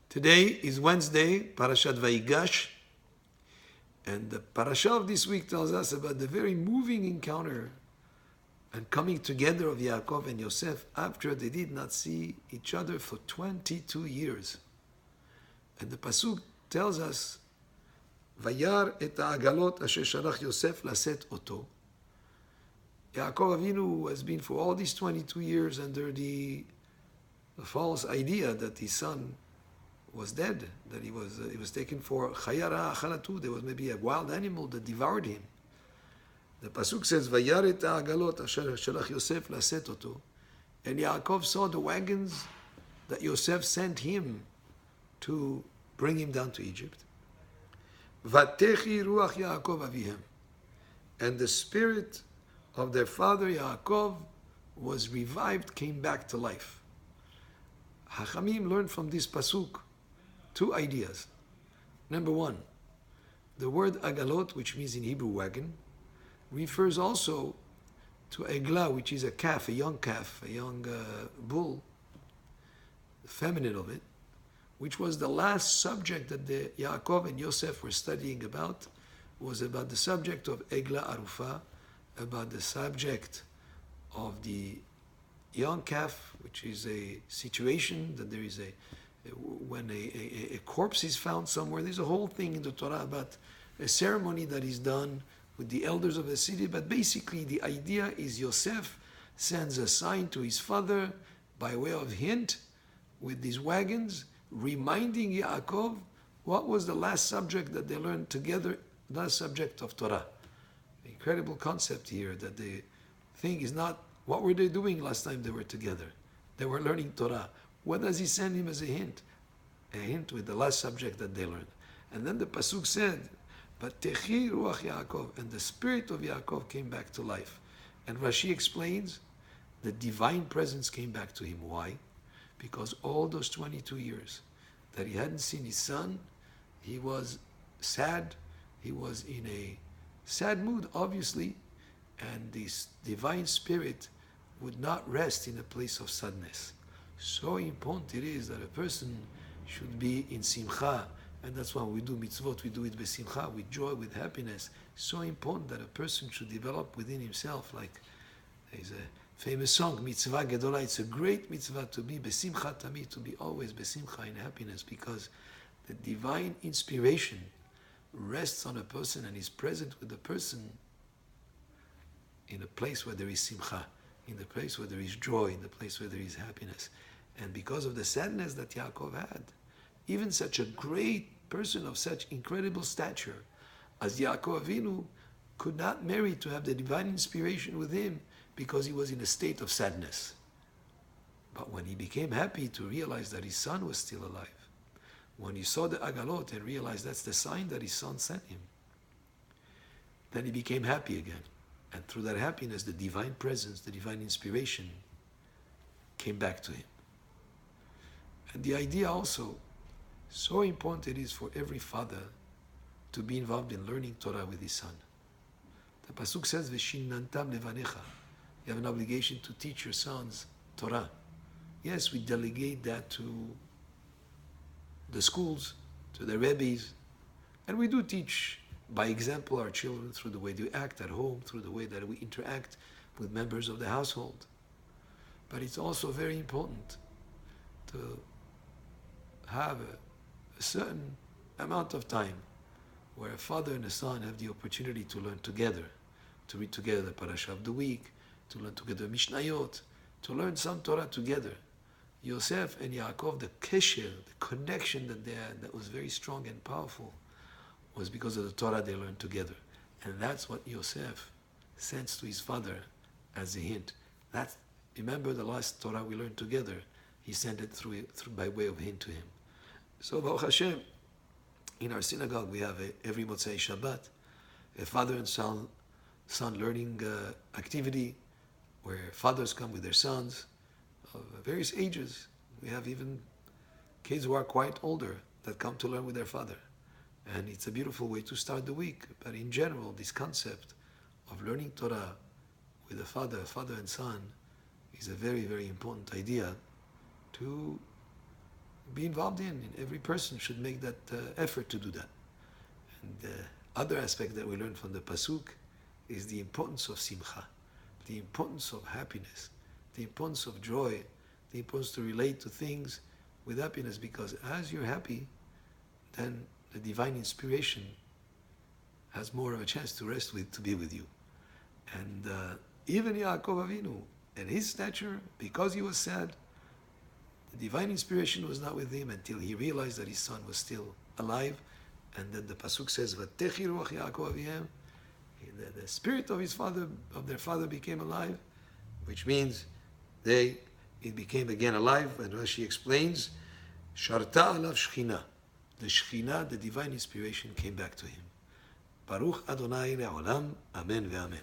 Today is Wednesday, Parashat Vayigash, and the parasha of this week tells us about the very moving encounter and coming together of Yaakov and Yosef after they did not see each other for 22 years. And the pasuk tells us, Vayar et ha'agalot asher shalach Yosef laset oto. Yaakov Avinu has been for all these 22 years under the false idea that his son was dead, that he was taken for chayara achalatu. There was maybe a wild animal that devoured him. The pasuk says, "Vayar et ha'agalot asher shalach Yosef laset oto," and Yaakov saw the wagons that Yosef sent him to bring him down to Egypt. Vatechi ruach Yaakov avihem, and the spirit of their father Yaakov was revived, came back to life. Hachamim learned from this pasuk two ideas. Number one, the word agalot, which means in Hebrew wagon, refers also to eglah, which is a calf, a young bull, the feminine of it, which was the last subject that the Yaakov and Yosef were studying about, was about the subject of eglah arufa, about the subject of the young calf, which is a situation that there is when a corpse is found somewhere. There's a whole thing in the Torah about a ceremony that is done with the elders of the city, but basically the idea is Yosef sends a sign to his father by way of hint with these wagons, reminding Yaakov what was the last subject that they learned together, the subject of Torah. Incredible concept here, that the thing is not what were they doing last time they were together. They were learning Torah. What does he send him as a hint? A hint with the last subject that they learned. And then the pasuk said, "Vatechi ruach Yaakov," and the spirit of Yaakov came back to life. And Rashi explains, the divine presence came back to him. Why? Because all those 22 years that he hadn't seen his son, he was sad. He was in a sad mood, obviously, and this divine spirit would not rest in a place of sadness. So important it is that a person should be in simcha, and that's why we do mitzvot, we do it with simcha, with joy, with happiness. So important that a person should develop within himself, like there's a famous song, Mitzvah Gedolah. It's a great mitzvah to be besimcha tamid, to be always besimcha, in happiness, because the divine inspiration rests on a person and is present with the person in a place where there is simcha, in the place where there is joy, in the place where there is happiness. And because of the sadness that Yaakov had, even such a great person of such incredible stature as Yaakov Avinu could not marry to have the divine inspiration with him, because he was in a state of sadness. But when he became happy to realize that his son was still alive, when he saw the agalot and realized that's the sign that his son sent him, then he became happy again. And through that happiness, the divine presence, the divine inspiration came back to him. And the idea also, so important it is for every father to be involved in learning Torah with his son. The pasuk says, "V'shinantam levanecha." You have an obligation to teach your sons Torah. Yes, we delegate that to the schools, to the Rabbis, and we do teach by example our children through the way they act at home, through the way that we interact with members of the household. But it's also very important to have a certain amount of time where a father and a son have the opportunity to learn together, to read together the parasha of the week, to learn together Mishnayot, to learn some Torah together. Yosef and Yaakov, the kesher, the connection that they had, that was very strong and powerful, was because of the Torah they learned together. And that's what Yosef sends to his father as a hint. Remember the last Torah we learned together, he sent it through by way of hint to him. So Baruch Hashem, in our synagogue we have every Motzei Shabbat, a father and son learning activity, where fathers come with their sons of various ages. We have even kids who are quite older that come to learn with their father. And it's a beautiful way to start the week. But in general, this concept of learning Torah with a father and son, is a very, very important idea to be involved in. And every person should make that effort to do that. And the other aspect that we learn from the pasuk is the importance of simcha, the importance of happiness, the importance of joy, the importance to relate to things with happiness, because as you're happy, then the divine inspiration has more of a chance to rest with, to be with you. And even Yaakov Avinu and his stature, because he was sad, the divine inspiration was not with him until he realized that his son was still alive. And then the pasuk says, "Vatechi ruach Yaakov avihem." The spirit of his father, of their father, became alive, which means it became again alive. And Rashi explains, "Sharta alav shchina." The shchina, the divine inspiration, came back to him. Baruch Adonai le'olam. Amen ve'amen.